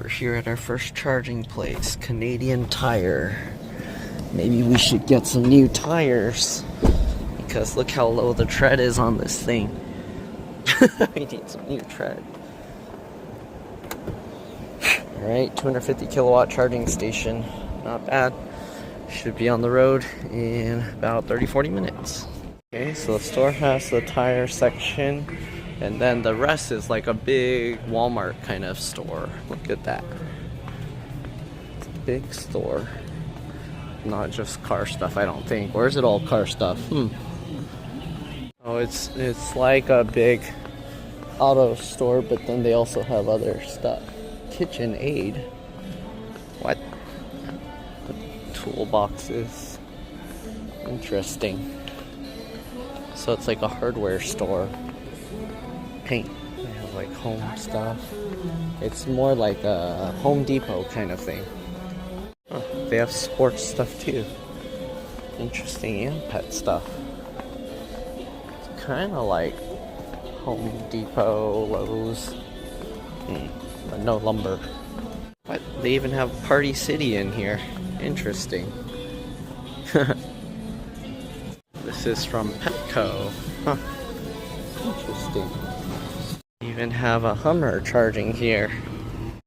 We're here at our first charging place, Canadian Tire. Maybe we should get some new tires, because look how low the tread is on this thing. We need some new tread. Alright, 250 kilowatt charging station. Not bad. Should be on the road in about 30-40 minutes. Okay, so the store has the tire section, and then the rest is like a big Walmart kind of store. Look at that. It's a big store. Not just car stuff, I don't think. Or is it all car stuff? Oh, it's like a big auto store, but then they also have other stuff. Kitchen aid. What? Toolboxes. Interesting. So it's like a hardware store. Paint. They have like home stuff. It's more like a Home Depot kind of thing. Huh, they have sports stuff too. Interesting, and pet stuff. It's kind of like Home Depot, Lowe's, but no lumber. What? They even have Party City in here. Interesting. This is from Petco. Huh. Interesting. Even have a Hummer charging here.